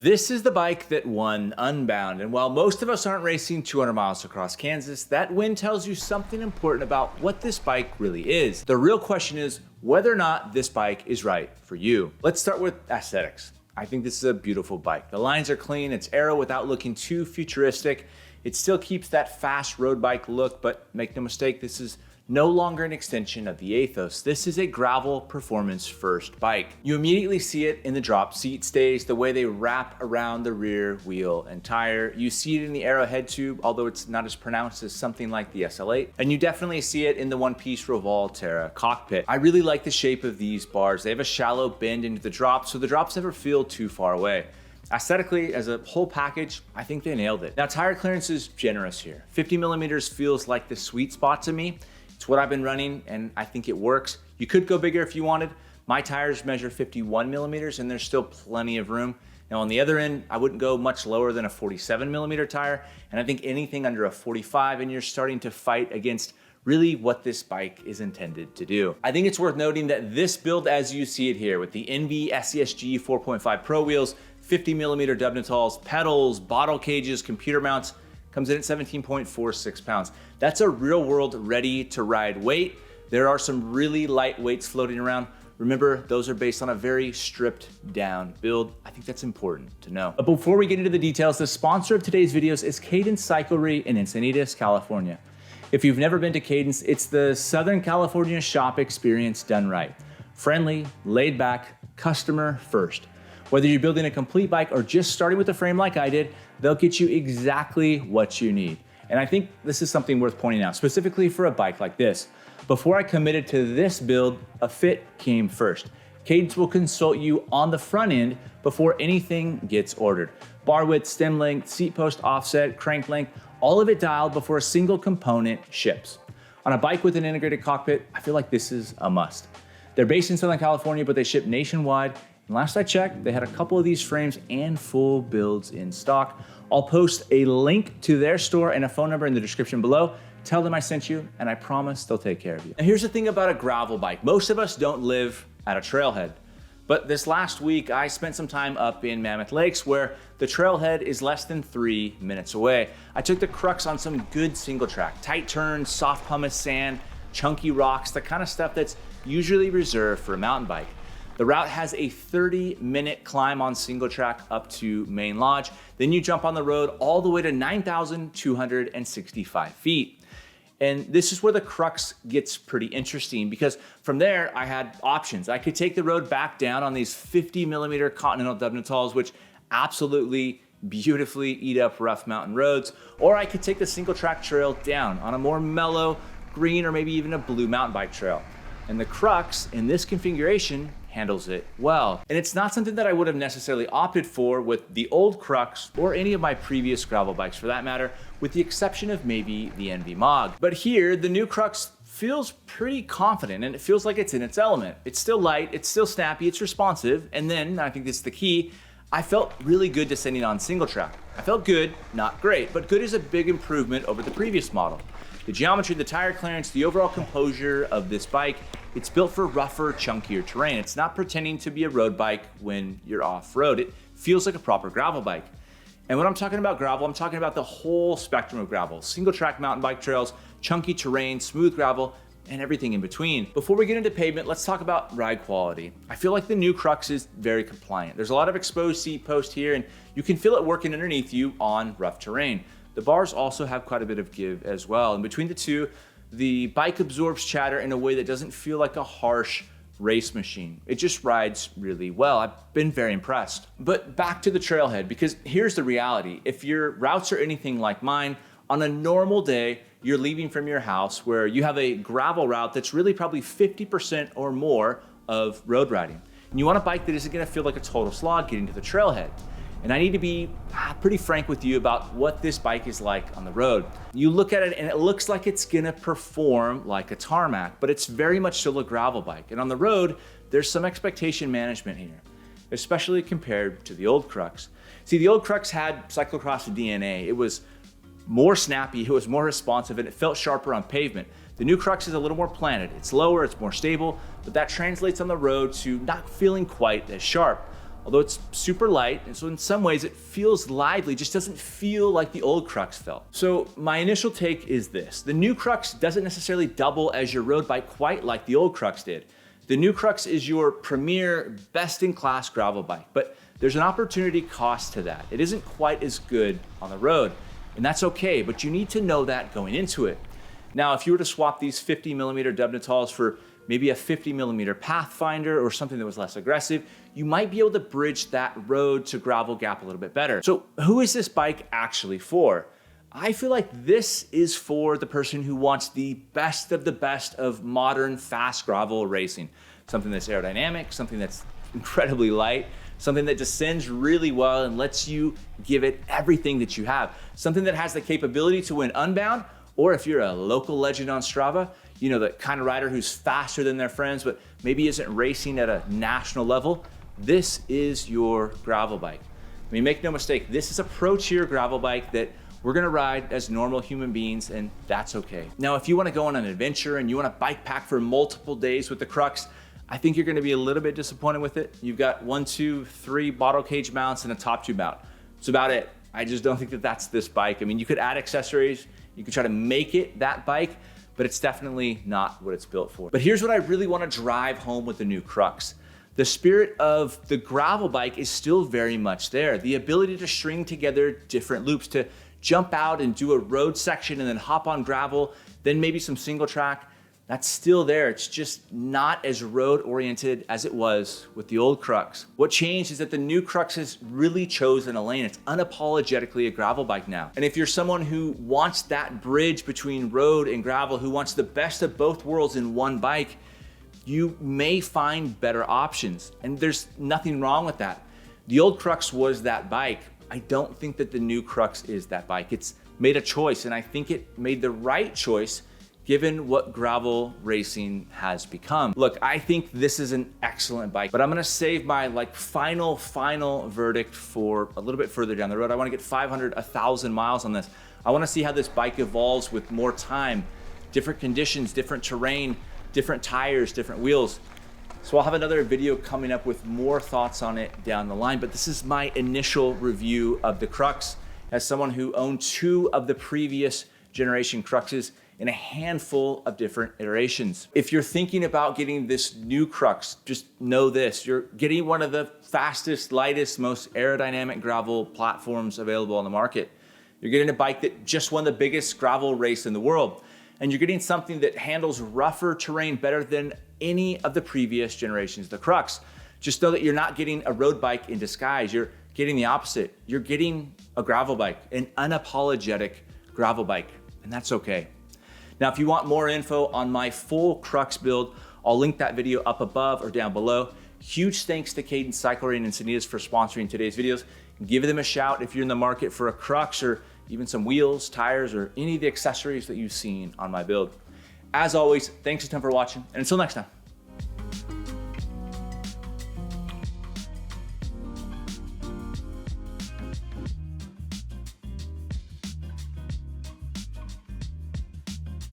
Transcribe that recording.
This is the bike that won Unbound, and while most of us aren't racing 200 miles across Kansas, that win tells you something important about what this bike really is. The real question is whether or not this bike is right for you. Let's start with aesthetics. I think this is a beautiful bike. The lines are clean, it's aero without looking too futuristic. It still keeps that fast road bike look, but make no mistake, this is no longer an extension of the ethos. This is a gravel performance first bike. You immediately see it in the drop seat stays, the way they wrap around the rear wheel and tire. You see it in the aero head tube, although it's not as pronounced as something like the SL8. And you definitely see it in the one-piece Revolve Terra cockpit. I really like the shape of these bars. They have a shallow bend into the drop, so the drops never feel too far away. Aesthetically, as a whole package, I think they nailed it. Now, tire clearance is generous here. 50 millimeters feels like the sweet spot to me. It's what I've been running and I think it works. You could go bigger if you wanted. My tires measure 51 millimeters and there's still plenty of room. Now on the other end, I wouldn't go much lower than a 47 millimeter tire. And I think anything under a 45 and you're starting to fight against really what this bike is intended to do. I think it's worth noting that this build as you see it here with the NV SCSG 4.5 Pro wheels, 50 millimeter Dubnatals, pedals, bottle cages, computer mounts, comes in at 17.46 pounds. That's a real world ready to ride weight. There are some really light weights floating around. Remember, those are based on a very stripped down build. I think that's important to know. But before we get into the details, the sponsor of today's videos is Cadence Cyclery in Encinitas, California. If you've never been to Cadence, it's the Southern California shop experience done right. Friendly, laid back, customer first. Whether you're building a complete bike or just starting with a frame like I did, they'll get you exactly what you need. And I think this is something worth pointing out, specifically for a bike like this. Before I committed to this build, a fit came first. Cadence will consult you on the front end before anything gets ordered. Bar width, stem length, seat post offset, crank length, all of it dialed before a single component ships. On a bike with an integrated cockpit, I feel like this is a must. They're based in Southern California, but they ship nationwide. And last I checked, they had a couple of these frames and full builds in stock. I'll post a link to their store and a phone number in the description below. Tell them I sent you, and I promise they'll take care of you. And here's the thing about a gravel bike. Most of us don't live at a trailhead. But this last week, I spent some time up in Mammoth Lakes where the trailhead is less than 3 minutes away. I took the Crux on some good single track, tight turns, soft pumice sand, chunky rocks, the kind of stuff that's usually reserved for a mountain bike. The route has a 30-minute climb on single track up to Main Lodge. Then you jump on the road all the way to 9,265 feet. And this is where the Crux gets pretty interesting because from there I had options. I could take the road back down on these 50 millimeter Continental Dubnatals, which absolutely beautifully eat up rough mountain roads, or I could take the single track trail down on a more mellow green or maybe even a blue mountain bike trail. And the Crux in this configuration handles it well. And it's not something that I would have necessarily opted for with the old Crux or any of my previous gravel bikes for that matter, with the exception of maybe the NV Mog. But here, the new Crux feels pretty confident and it feels like it's in its element. It's still light, it's still snappy, it's responsive. And then, I think this is the key, I felt really good descending on single track. I felt good, not great, but good is a big improvement over the previous model. The geometry, the tire clearance, the overall composure of this bike, it's built for rougher, chunkier terrain. It's not pretending to be a road bike when you're off-road. It feels like a proper gravel bike. And when I'm talking about gravel, I'm talking about the whole spectrum of gravel. Single track mountain bike trails, chunky terrain, smooth gravel, and everything in between. Before we get into pavement, let's talk about ride quality. I feel like the new Crux is very compliant. There's a lot of exposed seat post here, and you can feel it working underneath you on rough terrain. The bars also have quite a bit of give as well. And between the two, the bike absorbs chatter in a way that doesn't feel like a harsh race machine. It just rides really well. I've been very impressed. But back to the trailhead, because here's the reality. If your routes are anything like mine, on a normal day, you're leaving from your house where you have a gravel route that's really probably 50% or more of road riding. And you want a bike that isn't gonna feel like a total slog getting to the trailhead. And I need to be pretty frank with you about what this bike is like on the road. You look at it and it looks like it's gonna perform like a Tarmac, but it's very much still a gravel bike. And on the road, there's some expectation management here, especially compared to the old Crux. See, the old Crux had cyclocross DNA. It was more snappy, it was more responsive, and it felt sharper on pavement. The new Crux is a little more planted. It's lower, it's more stable, but that translates on the road to not feeling quite as sharp. although it's super light, and so in some ways it feels lively, just doesn't feel like the old Crux felt. So my initial take is this: the new Crux doesn't necessarily double as your road bike quite like the old Crux did. The new Crux is your premier, best-in-class gravel bike, but there's an opportunity cost to that. It isn't quite as good on the road, and that's okay, but you need to know that going into it. Now, if you were to swap these 50mm Dubnitals for maybe a 50mm Pathfinder or something that was less aggressive, you might be able to bridge that road to gravel gap a little bit better. So who is this bike actually for? I feel like this is for the person who wants the best of modern fast gravel racing. Something that's aerodynamic, something that's incredibly light, something that descends really well and lets you give it everything that you have. Something that has the capability to win Unbound, or if you're a local legend on Strava, you know, the kind of rider who's faster than their friends, but maybe isn't racing at a national level, this is your gravel bike. I mean, make no mistake, this is a pro tier gravel bike that we're gonna ride as normal human beings, and that's okay. Now, if you wanna go on an adventure and you wanna bike pack for multiple days with the Crux, I think you're gonna be a little bit disappointed with it. You've got 1, 2, 3 bottle cage mounts and a top tube mount. That's about it. I just don't think that that's this bike. I mean, you could add accessories, you could try to make it that bike, but it's definitely not what it's built for. But here's what I really wanna drive home with the new Crux. The spirit of the gravel bike is still very much there. The ability to string together different loops, to jump out and do a road section and then hop on gravel, then maybe some single track, that's still there. It's just not as road oriented as it was with the old Crux. What changed is that the new Crux has really chosen a lane. It's unapologetically a gravel bike now. And if you're someone who wants that bridge between road and gravel, who wants the best of both worlds in one bike, you may find better options. And there's nothing wrong with that. The old Crux was that bike. I don't think that the new Crux is that bike. It's made a choice, and I think it made the right choice given what gravel racing has become. Look, I think this is an excellent bike, but I'm gonna save my final verdict for a little bit further down the road. I wanna get 500, 1,000 miles on this. I wanna see how this bike evolves with more time, different conditions, different terrain, different tires, different wheels. So I'll have another video coming up with more thoughts on it down the line, but this is my initial review of the Crux as someone who owned 2 of the previous generation Cruxes in a handful of different iterations. If you're thinking about getting this new Crux, just know this: you're getting one of the fastest, lightest, most aerodynamic gravel platforms available on the market. You're getting a bike that just won the biggest gravel race in the world. And you're getting something that handles rougher terrain better than any of the previous generations of the Crux. Just know that you're not getting a road bike in disguise. You're getting the opposite. You're getting a gravel bike, an unapologetic gravel bike, and that's okay. Now, if you want more info on my full Crux build, I'll link that video up above or down below. Huge thanks to Cadence, Cyclery, and Encinitas for sponsoring today's videos. Give them a shout if you're in the market for a Crux or even some wheels, tires, or any of the accessories that you've seen on my build. As always, thanks a ton for watching, and until next time.